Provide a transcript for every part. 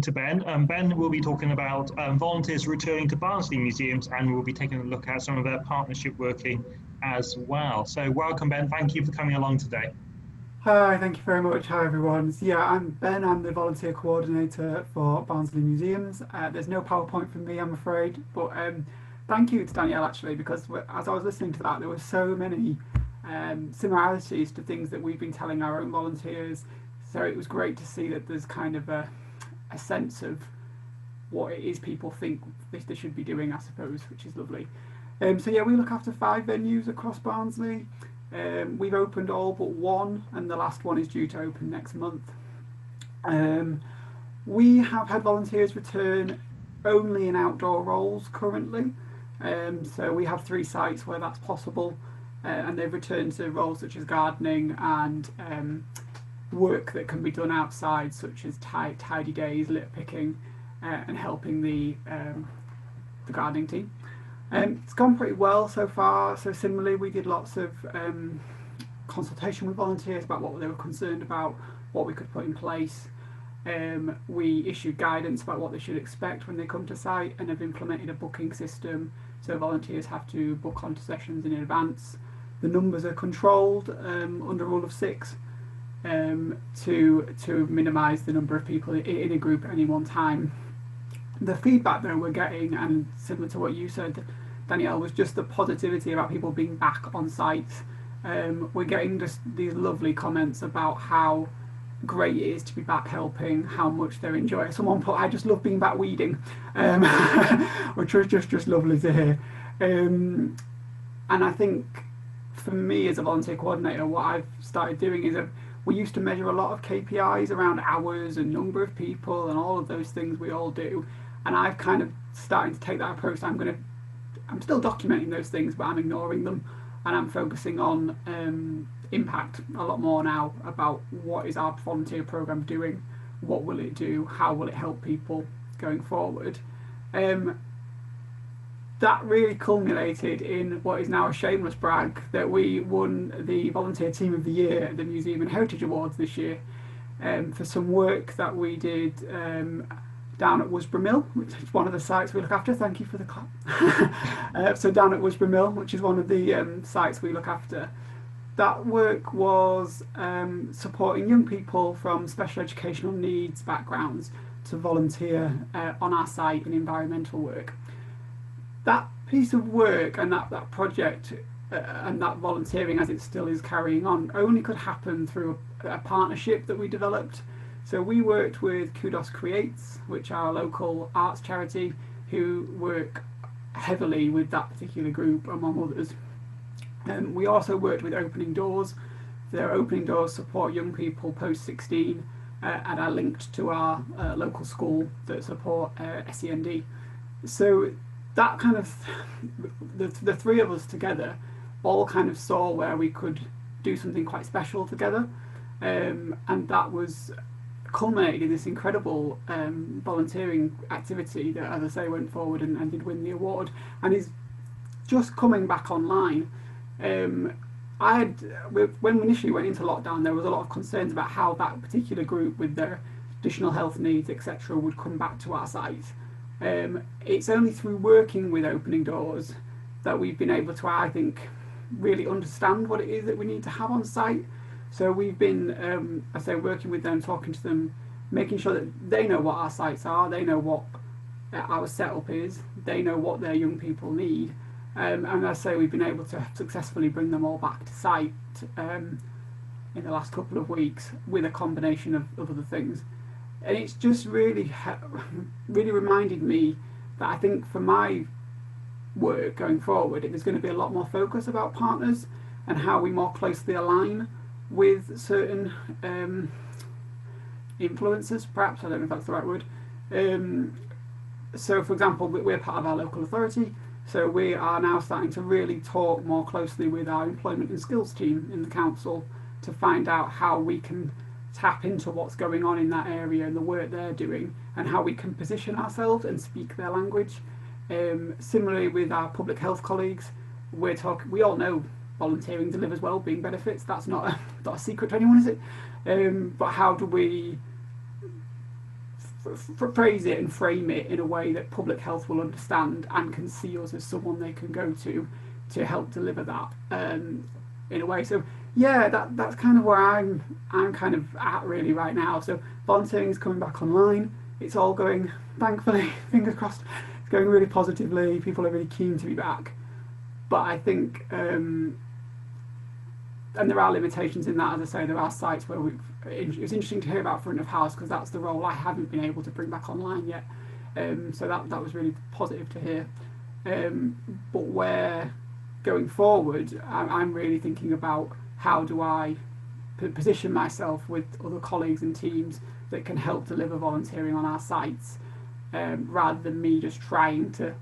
to Ben. Ben will be talking about volunteers returning to Barnsley Museums, and we'll be taking a look at some of their partnership working as well. So welcome, Ben. Thank you for coming along today. Hi, thank you very much. Hi, everyone. So, yeah, I'm Ben. I'm the volunteer coordinator for Barnsley Museums. There's no PowerPoint from me, I'm afraid, but thank you to Danielle actually, because as I was listening to that, there were so many similarities to things that we've been telling our own volunteers. So it was great to see that there's kind of a sense of what it is people think they should be doing, I suppose, which is lovely. So yeah, we look after 5 venues across Barnsley. We've opened all but one, and the last one is due to open next month. We have had volunteers return only in outdoor roles currently. So we have 3 sites where that's possible, and they've returned to roles such as gardening and work that can be done outside, such as tidy days, litter picking, and helping the gardening team. It's gone pretty well so far. So similarly, we did lots of consultation with volunteers about what they were concerned about, what we could put in place. We issued guidance about what they should expect when they come to site, and have implemented a booking system so volunteers have to book onto sessions in advance. The numbers are controlled under rule of 6 to minimise the number of people in a group at any one time. The feedback that we're getting, and similar to what you said, Danielle, was just the positivity about people being back on site. We're getting just these lovely comments about how great it is to be back helping, how much they're enjoying. Someone put, "I just love being back weeding," which was just lovely to hear. And I think for me as a volunteer coordinator, what I've started doing is we used to measure a lot of KPIs around hours and number of people and all of those things we all do. And I've kind of starting to take that approach. I'm still documenting those things, but I'm ignoring them, and I'm focusing on impact a lot more now about what is our volunteer program doing, what will it do, how will it help people going forward. That really culminated in what is now a shameless brag that we won the Volunteer Team of the Year at the Museum and Heritage Awards this year for some work that we did down at Worsborough Mill, which is one of the sites we look after. Thank you for the clap. So down at Worsborough Mill, which is one of the sites we look after. That work was supporting young people from special educational needs backgrounds to volunteer on our site in environmental work. That piece of work and that project and that volunteering, as it still is carrying on, only could happen through a partnership that we developed. So we worked with Kudos Creates, which are a local arts charity who work heavily with that particular group, among others. We also worked with Opening Doors. Their Opening Doors support young people post-16 and are linked to our local school that support SEND. So that kind of, the 3 of us together all kind of saw where we could do something quite special together, and that was culminated in this incredible volunteering activity that, as I say, went forward and did win the award, and is just coming back online. When we initially went into lockdown, there was a lot of concerns about how that particular group with their additional health needs, etc., would come back to our site. It's only through working with Opening Doors that we've been able to, I think, really understand what it is that we need to have on site. So we've been, I say, working with them, talking to them, making sure that they know what our sites are, they know what our setup is, they know what their young people need. And as I say, we've been able to successfully bring them all back to site in the last couple of weeks with a combination of other things. And it's just really reminded me that I think for my work going forward, there's going to be a lot more focus about partners and how we more closely align with certain influencers, perhaps, I don't know if that's the right word. So for example, we're part of our local authority, so we are now starting to really talk more closely with our employment and skills team in the council to find out how we can tap into what's going on in that area and the work they're doing, and how we can position ourselves and speak their language. Similarly with our public health colleagues, we all know volunteering delivers well-being benefits. That's not a secret to anyone, is it? But how do we phrase it and frame it in a way that public health will understand and can see us as someone they can go to help deliver that in a way. So yeah, that's kind of where I'm kind of at really right now. So volunteering is coming back online. It's all going, thankfully, fingers crossed, it's going really positively. People are really keen to be back. But I think, and there are limitations in that, as I say, there are sites where it was interesting to hear about front of house because that's the role I haven't been able to bring back online yet. So that was really positive to hear. But where going forward, I'm really thinking about how do I position myself with other colleagues and teams that can help deliver volunteering on our sites, rather than me just trying to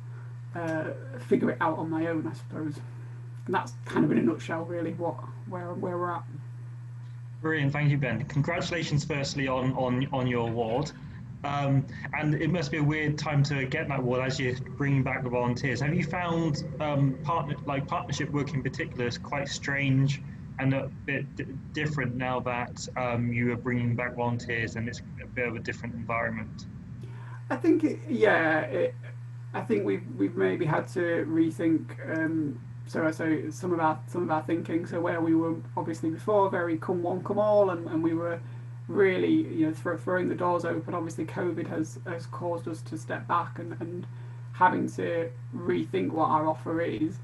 figure it out on my own, I suppose. And that's kind of in a nutshell, really, where we're at. Brilliant, thank you, Ben. Congratulations, firstly, on your award. And it must be a weird time to get that award as you're bringing back the volunteers. Have you found partnership work in particular is quite strange and a bit different now that you are bringing back volunteers and it's a bit of a different environment? I think, I think we've maybe had to rethink. So some of our thinking. So where we were obviously before very come one come all, and we were really throwing the doors open. Obviously, COVID has caused us to step back and having to rethink what our offer is.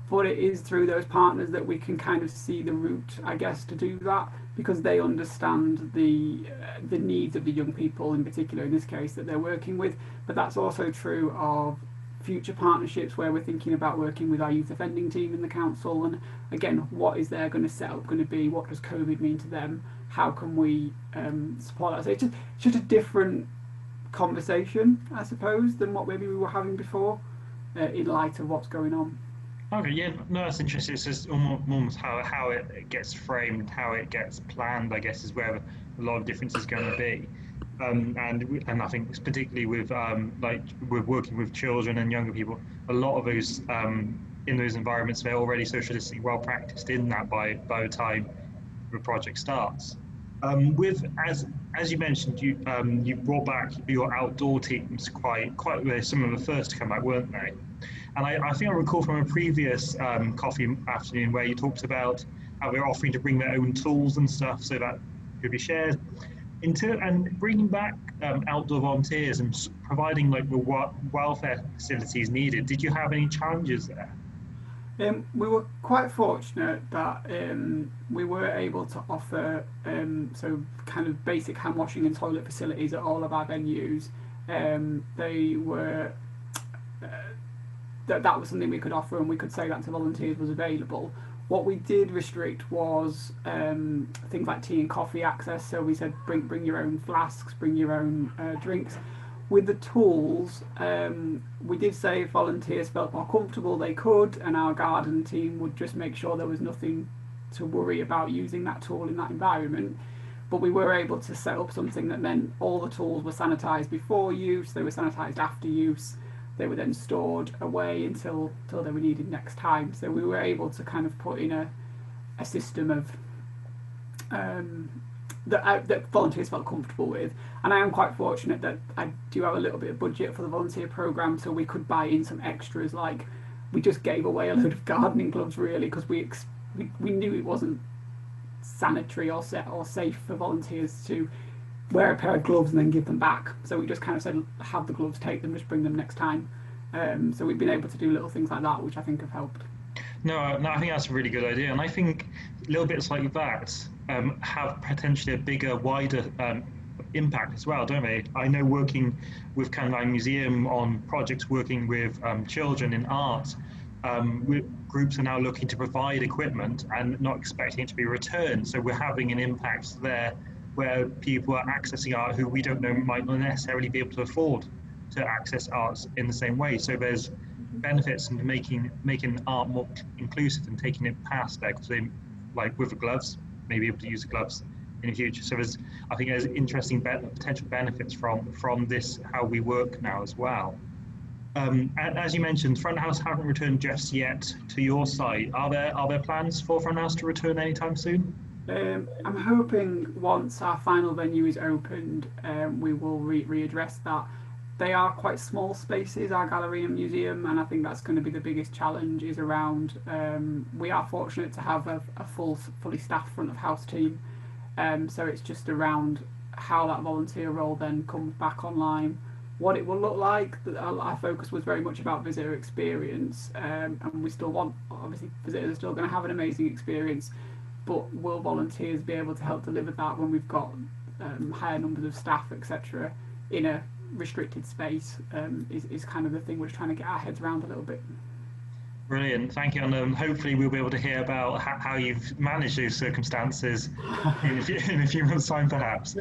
But it is through those partners that we can kind of see the route, I guess, to do that, because they understand the needs of the young people, in particular in this case, that they're working with. But that's also true of future partnerships where we're thinking about working with our youth offending team in the council, and again, what is their going to set up going to be, what does COVID mean to them, how can we support that. So it's just a different conversation, I suppose, than what maybe we were having before, in light of what's going on. Okay, yeah, no, that's interesting. It's just almost how it gets framed, how it gets planned, I guess, is where a lot of difference is going to be. And I think it's particularly with with working with children and younger people, a lot of those in those environments, they're already social distancing well practiced in that by the time the project starts. As you mentioned, you brought back your outdoor teams quite some of the first to come back, weren't they? And I think I recall from a previous coffee afternoon where you talked about how they're offering to bring their own tools and stuff so that could be shared. And bringing back outdoor volunteers and providing like the welfare facilities needed, did you have any challenges there? We were quite fortunate that we were able to offer so kind of basic hand washing and toilet facilities at all of our venues. They were that was something we could offer, and we could say that to volunteers was available. What we did restrict was things like tea and coffee access. So we said bring your own flasks, bring your own drinks. With the tools, we did say if volunteers felt more comfortable they could, and our garden team would just make sure there was nothing to worry about using that tool in that environment. But we were able to set up something that meant all the tools were sanitised before use, they were sanitised after use, they were then stored away until they were needed next time. So we were able to kind of put in a system of that volunteers felt comfortable with. And I am quite fortunate that I do have a little bit of budget for the volunteer programme, so we could buy in some extras. Like we just gave away a load of gardening gloves, really, because we knew it wasn't sanitary or safe for volunteers to wear a pair of gloves and then give them back. So we just kind of said, have the gloves, take them, just bring them next time. So we've been able to do little things like that, which I think have helped. No, I think that's a really good idea, and I think little bits like that have potentially a bigger, wider impact as well, don't they? I know working with Barnsley Museum on projects working with children in art, groups are now looking to provide equipment and not expecting it to be returned. So we're having an impact there where people are accessing art who we don't know might not necessarily be able to afford to access arts in the same way. So there's benefits in making art more inclusive and taking it past there, because they, like with the gloves, may be able to use the gloves in the future. So I think there's interesting potential benefits from this, how we work now as well. As you mentioned, front house haven't returned just yet to your site. Are there plans for front house to return anytime soon? I'm hoping once our final venue is opened, we will readdress that. They are quite small spaces, our gallery and museum, and I think that's going to be the biggest challenge is around. We are fortunate to have a fully staffed front of house team, so it's just around how that volunteer role then comes back online, what it will look like. Our focus was very much about visitor experience, and we still want, obviously, visitors are still going to have an amazing experience, but will volunteers be able to help deliver that when we've got higher numbers of staff, etc., in a restricted space, is kind of the thing we're trying to get our heads around a little bit. Brilliant, thank you. And hopefully we'll be able to hear about how you've managed those circumstances in a few months' time, perhaps.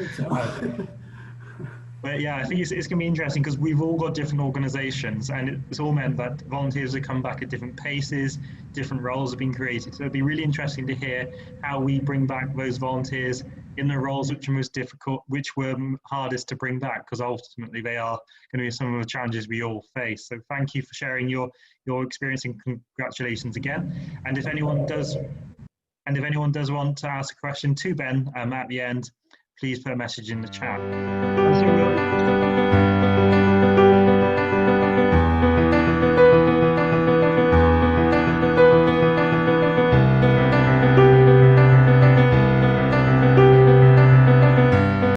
But yeah, I think it's going to be interesting because we've all got different organisations, and it's all meant that volunteers have come back at different paces, different roles have been created. So it'd be really interesting to hear how we bring back those volunteers in the roles which are most difficult, which were hardest to bring back, because ultimately they are going to be some of the challenges we all face. So thank you for sharing your experience, and congratulations again. And if anyone does want to ask a question to Ben at the end, please put a message in the chat. And so